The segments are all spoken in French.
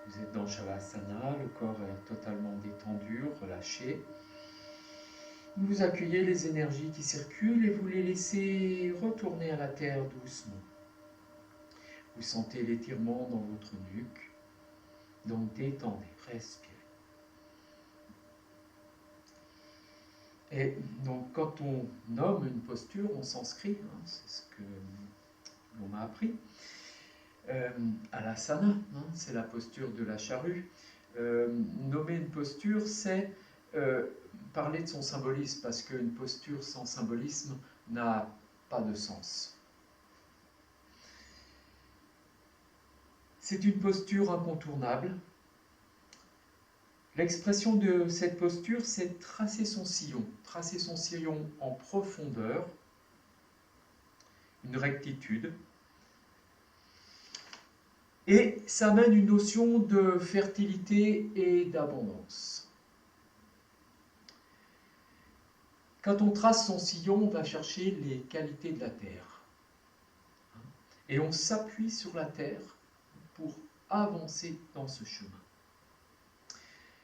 Vous êtes dans Shavasana, le corps est totalement détendu, relâché. Vous accueillez les énergies qui circulent et vous les laissez retourner à la terre doucement. Vous sentez l'étirement dans votre nuque. Donc détendez, respirez. Et donc quand on nomme une posture, on s'inscrit, c'est ce que l'on m'a appris. Alasana, c'est la posture de la charrue. Nommer une posture, c'est parler de son symbolisme, parce qu'une posture sans symbolisme n'a pas de sens. C'est une posture incontournable. L'expression de cette posture, c'est tracer son sillon en profondeur, une rectitude. Et ça amène une notion de fertilité et d'abondance. Quand on trace son sillon, on va chercher les qualités de la terre. Et on s'appuie sur la terre pour avancer dans ce chemin.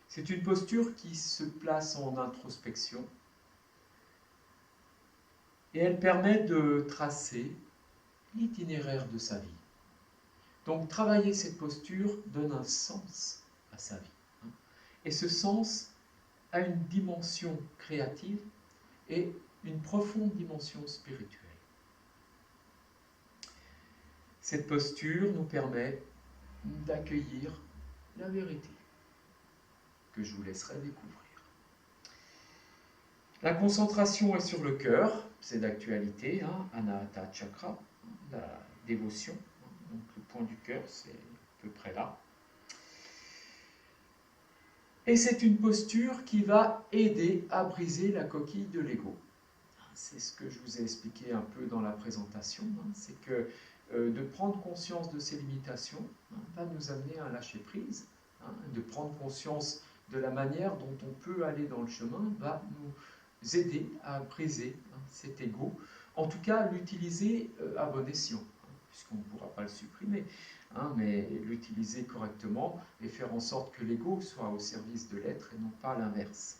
C'est une posture qui se place en introspection et elle permet de tracer l'itinéraire de sa vie. Donc travailler cette posture donne un sens à sa vie. Et ce sens a une dimension créative et une profonde dimension spirituelle. Cette posture nous permet d'accueillir la vérité que je vous laisserai découvrir. La concentration est sur le cœur, c'est d'actualité, Anahata Chakra, la dévotion. Donc le point du cœur, c'est à peu près là. Et c'est une posture qui va aider à briser la coquille de l'ego. C'est ce que je vous ai expliqué un peu dans la présentation, c'est que de prendre conscience de ses limitations va nous amener à lâcher prise, de prendre conscience de la manière dont on peut aller dans le chemin va nous aider à briser cet ego, en tout cas l'utiliser à bon escient, puisqu'on ne pourra pas le supprimer, mais l'utiliser correctement et faire en sorte que l'ego soit au service de l'être et non pas l'inverse.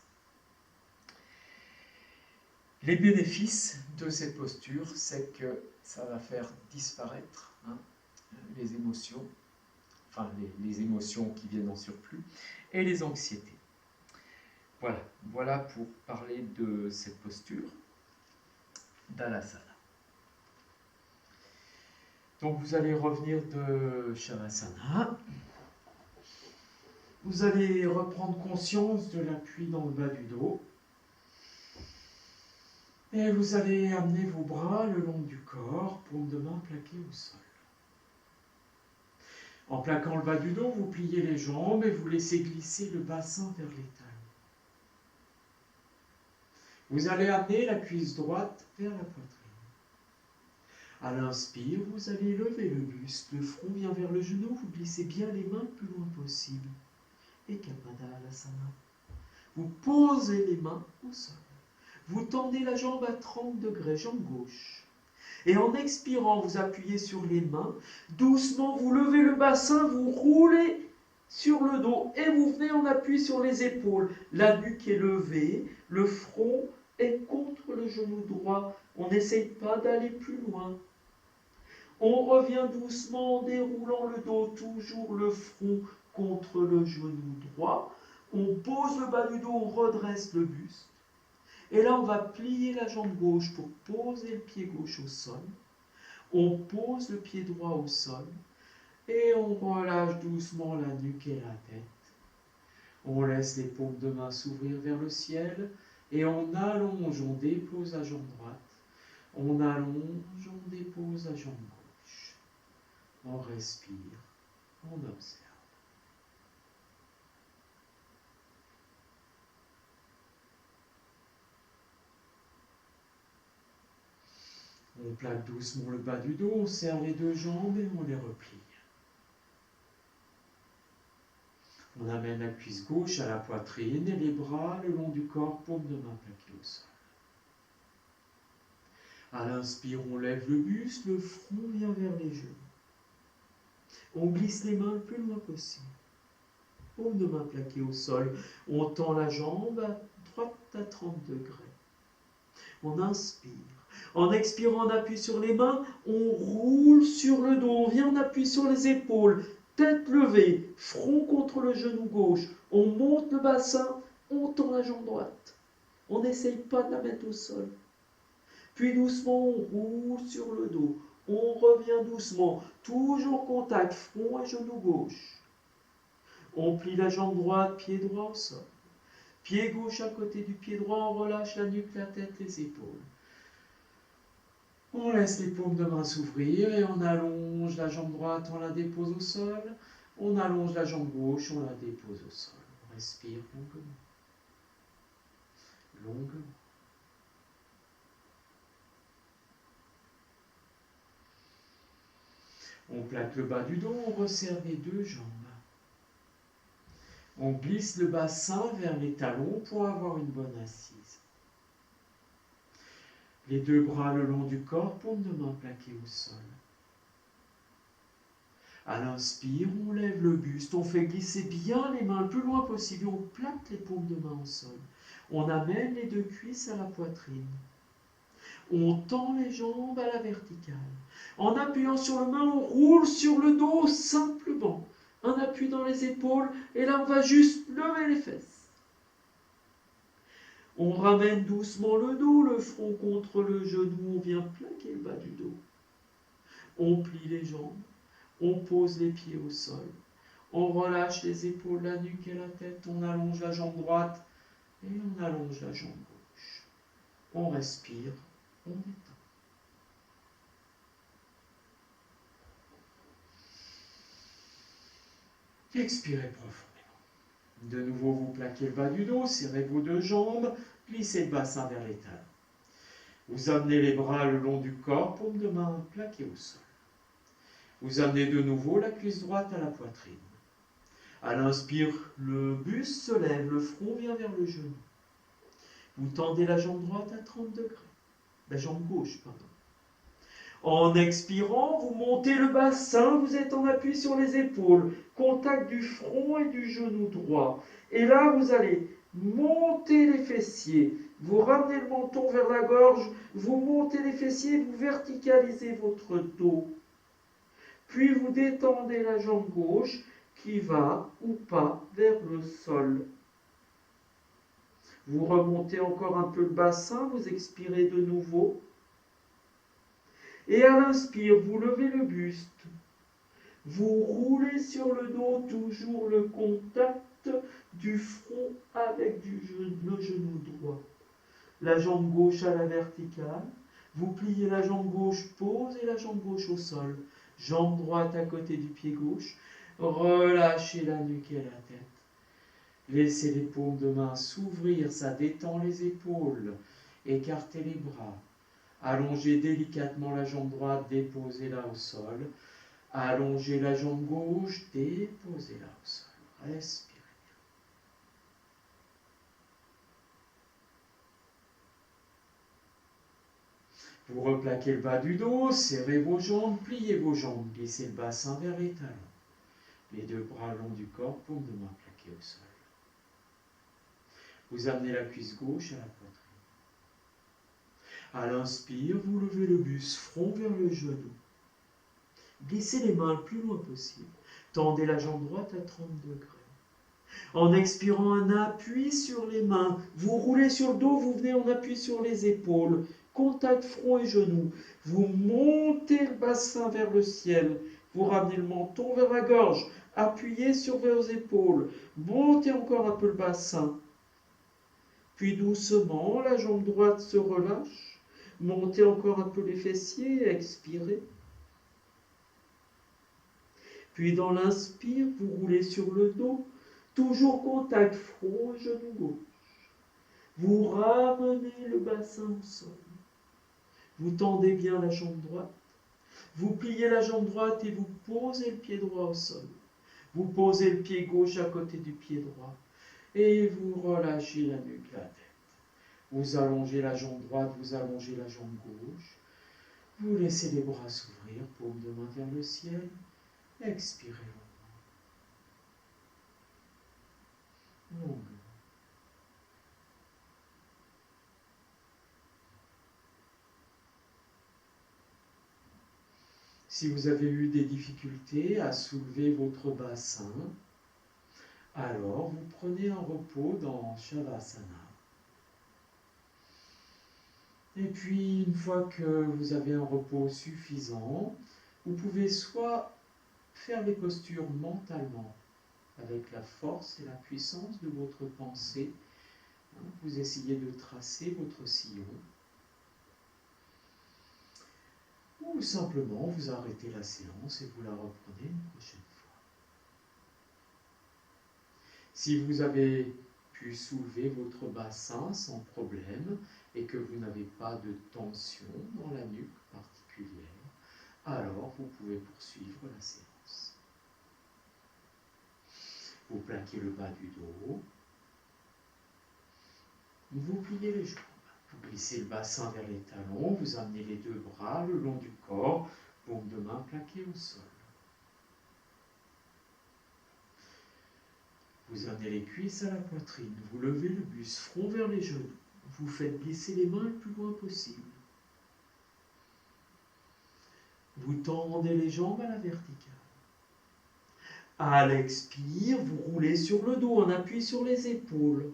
Les bénéfices de cette posture, c'est que ça va faire disparaître les émotions, enfin les émotions qui viennent en surplus, et les anxiétés. Voilà pour parler de cette posture d'Alasana. Donc vous allez revenir de Shavasana. Vous allez reprendre conscience de l'appui dans le bas du dos. Et vous allez amener vos bras le long du corps, paume de main plaquée au sol. En plaquant le bas du dos, vous pliez les jambes et vous laissez glisser le bassin vers les talons. Vous allez amener la cuisse droite vers la poitrine. À l'inspire, vous allez lever le buste, le front vient vers le genou, vous glissez bien les mains le plus loin possible. Et Kapada Alasana. Vous posez les mains au sol. Vous tendez la jambe à 30 degrés, jambe gauche. Et en expirant, vous appuyez sur les mains. Doucement, vous levez le bassin, vous roulez sur le dos et vous venez en appui sur les épaules. La nuque est levée, le front est contre le genou droit. On n'essaye pas d'aller plus loin. On revient doucement en déroulant le dos, toujours le front contre le genou droit. On pose le bas du dos, on redresse le buste. Et là, on va plier la jambe gauche pour poser le pied gauche au sol. On pose le pied droit au sol. Et on relâche doucement la nuque et la tête. On laisse les paumes de main s'ouvrir vers le ciel. Et on allonge, on dépose la jambe droite. On allonge, on dépose la jambe gauche. On respire, on observe. On plaque doucement le bas du dos, on serre les deux jambes et on les replie. On amène la cuisse gauche à la poitrine et les bras le long du corps, paume de main plaquée au sol. À l'inspire, on lève le buste, le front vient vers les genoux. On glisse les mains le plus loin possible. paume de main plaquée au sol. On tend la jambe droite à 30 degrés. On inspire. En expirant, on appuie sur les mains, on roule sur le dos, on vient, on appuie sur les épaules, tête levée, front contre le genou gauche. On monte le bassin, on tend la jambe droite. On n'essaye pas de la mettre au sol. Puis doucement, on roule sur le dos. On revient doucement, toujours contact, front et genou gauche. On plie la jambe droite, pied droit au sol. Pied gauche à côté du pied droit, on relâche la nuque, la tête, les épaules. On laisse les paumes de main s'ouvrir et on allonge la jambe droite, on la dépose au sol. On allonge la jambe gauche, on la dépose au sol. On respire longuement. Longuement. On plaque le bas du dos, on resserre les deux jambes. On glisse le bassin vers les talons pour avoir une bonne assise. Les deux bras le long du corps, paume de main plaquée au sol. À l'inspire, on lève le buste, on fait glisser bien les mains le plus loin possible, on plaque les paumes de main au sol. On amène les deux cuisses à la poitrine. On tend les jambes à la verticale. En appuyant sur le main, on roule sur le dos simplement. Un appui dans les épaules, et là on va juste lever les fesses. On ramène doucement le dos, le front contre le genou, on vient plaquer le bas du dos. On plie les jambes, on pose les pieds au sol. On relâche les épaules, la nuque et la tête, on allonge la jambe droite et on allonge la jambe gauche. On respire, on détend. Expirez profondément. De nouveau, vous plaquez le bas du dos, serrez vos deux jambes, glissez le bassin vers les talons. Vous amenez les bras le long du corps, paume de main plaquée au sol. Vous amenez de nouveau la cuisse droite à la poitrine. À l'inspire, le buste se lève, le front vient vers le genou. Vous tendez la jambe droite à 30 degrés. La jambe gauche, pardon. En expirant, vous montez le bassin, vous êtes en appui sur les épaules, contact du front et du genou droit. Et là, vous allez monter les fessiers, vous ramenez le menton vers la gorge, vous montez les fessiers, vous verticalisez votre dos. Puis vous détendez la jambe gauche qui va ou pas vers le sol. Vous remontez encore un peu le bassin, vous expirez de nouveau. Et à l'inspire, vous levez le buste. Vous roulez sur le dos, toujours le contact du front avec le genou droit. La jambe gauche à la verticale. Vous pliez la jambe gauche, posez la jambe gauche au sol. Jambe droite à côté du pied gauche. Relâchez la nuque et la tête. Laissez les paumes de main s'ouvrir, ça détend les épaules. Écartez les bras. Allongez délicatement la jambe droite, déposez-la au sol. Allongez la jambe gauche, déposez-la au sol. Respirez. Vous replaquez le bas du dos, serrez vos jambes, pliez vos jambes, glissez le bassin vers les talons. Les deux bras le long du corps, paume de main plaquée au sol. Vous amenez la cuisse gauche à la poitrine. À l'inspire, vous levez le buste, front vers le genou. Glissez les mains le plus loin possible. Tendez la jambe droite à 30 degrés. En expirant, un appui sur les mains. Vous roulez sur le dos, vous venez en appui sur les épaules. Contact front et genou. Vous montez le bassin vers le ciel. Vous ramenez le menton vers la gorge. Appuyez sur vos épaules. Montez encore un peu le bassin. Puis doucement, la jambe droite se relâche. Montez encore un peu les fessiers, expirez. Puis dans l'inspire, vous roulez sur le dos, toujours contact front et genou gauche. Vous ramenez le bassin au sol. Vous tendez bien la jambe droite. Vous pliez la jambe droite et vous posez le pied droit au sol. Vous posez le pied gauche à côté du pied droit. Et vous relâchez la nuque, la tête. Vous allongez la jambe droite, vous allongez la jambe gauche. Vous laissez les bras s'ouvrir, paume de main vers le ciel. Expirez. longuement. Si vous avez eu des difficultés à soulever votre bassin, alors vous prenez un repos dans Shavasana. Et puis, une fois que vous avez un repos suffisant, vous pouvez soit faire les postures mentalement, avec la force et la puissance de votre pensée. Vous essayez de tracer votre sillon. Ou simplement, vous arrêtez la séance et vous la reprenez une prochaine fois. Si vous avez pu soulever votre bassin sans problème et que vous n'avez pas de tension dans la nuque particulière, alors vous pouvez poursuivre la séance. Vous plaquez le bas du dos, vous pliez les jambes. Vous glissez le bassin vers les talons, vous amenez les deux bras le long du corps, paume de main plaquée au sol. Vous amenez les cuisses à la poitrine, vous levez le buste, front vers les genoux. Vous faites glisser les mains le plus loin possible. Vous tendez les jambes à la verticale. À l'expire, vous roulez sur le dos, en appui sur les épaules.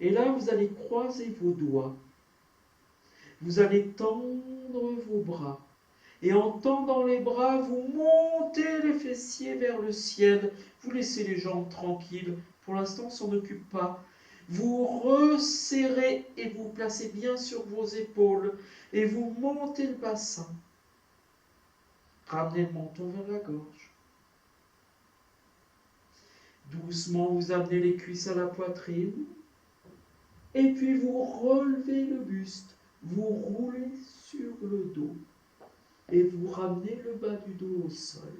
Et là, vous allez croiser vos doigts. Vous allez tendre vos bras. Et en tendant les bras, vous montez les fessiers vers le ciel. Vous laissez les jambes tranquilles. Pour l'instant, on ne s'en occupe pas. Vous resserrez et vous placez bien sur vos épaules. Et vous montez le bassin. Ramenez le menton vers la gorge. Doucement, vous amenez les cuisses à la poitrine. Et puis vous relevez le buste. Vous roulez sur le dos. Et vous ramenez le bas du dos au sol.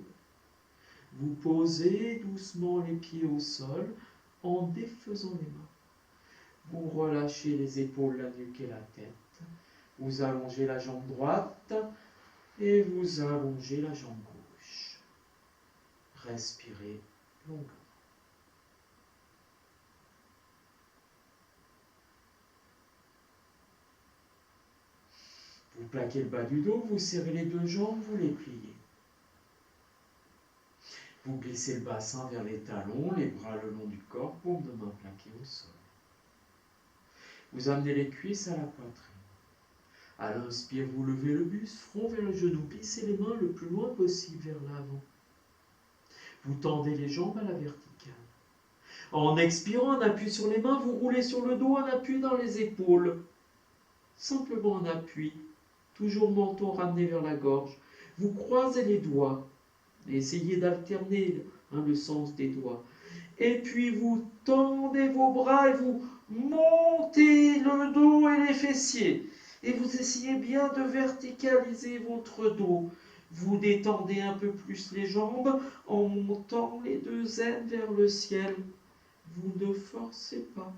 Vous posez doucement les pieds au sol en défaisant les mains. Vous relâchez les épaules, la nuque et la tête. Vous allongez la jambe droite et vous allongez la jambe gauche. Respirez longuement. Vous plaquez le bas du dos, vous serrez les deux jambes, vous les pliez. Vous glissez le bassin vers les talons, les bras le long du corps, paume de main plaquée au sol. Vous amenez les cuisses à la poitrine. À l'inspire, vous levez le buste, front vers le genou, plissez les mains le plus loin possible vers l'avant. Vous tendez les jambes à la verticale. En expirant, un appui sur les mains, vous roulez sur le dos, un appui dans les épaules. Simplement un appui. Toujours menton ramené vers la gorge. Vous croisez les doigts. Essayez d'alterner le sens des doigts. Et puis vous tendez vos bras et vous montez le dos et les fessiers. Et vous essayez bien de verticaliser votre dos. Vous détendez un peu plus les jambes en montant les deux ailes vers le ciel. Vous ne forcez pas.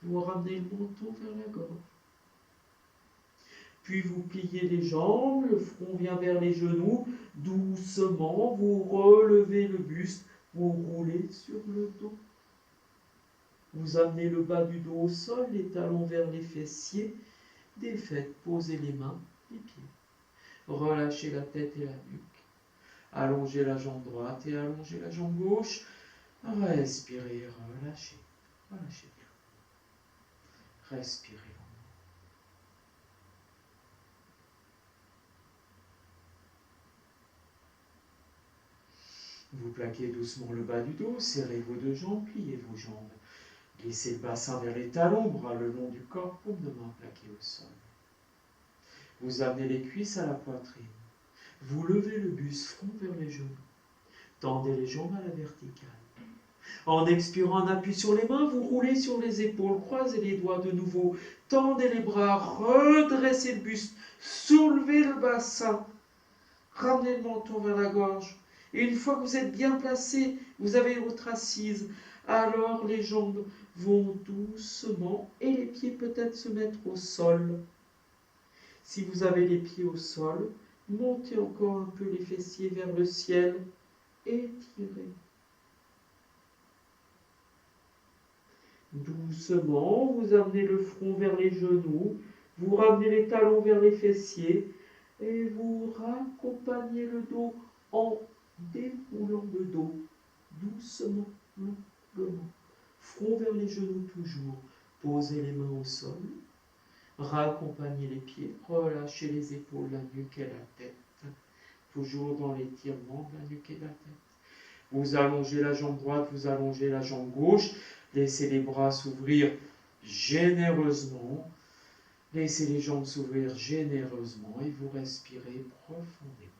Vous ramenez le menton vers la gorge. Puis vous pliez les jambes, le front vient vers les genoux. Doucement, vous relevez le buste, vous roulez sur le dos. Vous amenez le bas du dos au sol, les talons vers les fessiers. Défaites, posez les mains, les pieds. Relâchez la tête et la nuque. Allongez la jambe droite et allongez la jambe gauche. Respirez, relâchez. Relâchez bien. Respirez. Vous plaquez doucement le bas du dos, serrez vos deux jambes, pliez vos jambes. Glissez le bassin vers les talons, bras le long du corps, paume de main plaquée au sol. Vous amenez les cuisses à la poitrine. Vous levez le buste, front vers les genoux. Tendez les jambes à la verticale. En expirant, un appui sur les mains, vous roulez sur les épaules, croisez les doigts de nouveau. Tendez les bras, redressez le buste, soulevez le bassin. Ramenez le menton vers la gorge. Et une fois que vous êtes bien placé, vous avez votre assise, alors les jambes vont doucement et les pieds peut-être se mettre au sol. Si vous avez les pieds au sol, montez encore un peu les fessiers vers le ciel, étirez. Doucement, vous amenez le front vers les genoux, vous ramenez les talons vers les fessiers et vous raccompagnez le dos en déroulant le dos, doucement, longuement. Front vers les genoux toujours. Posez les mains au sol, raccompagnez les pieds, relâchez les épaules, la nuque et la tête. Toujours dans l'étirement de la nuque et de la tête. Vous allongez la jambe droite, vous allongez la jambe gauche. Laissez les bras s'ouvrir généreusement. Laissez les jambes s'ouvrir généreusement et vous respirez profondément.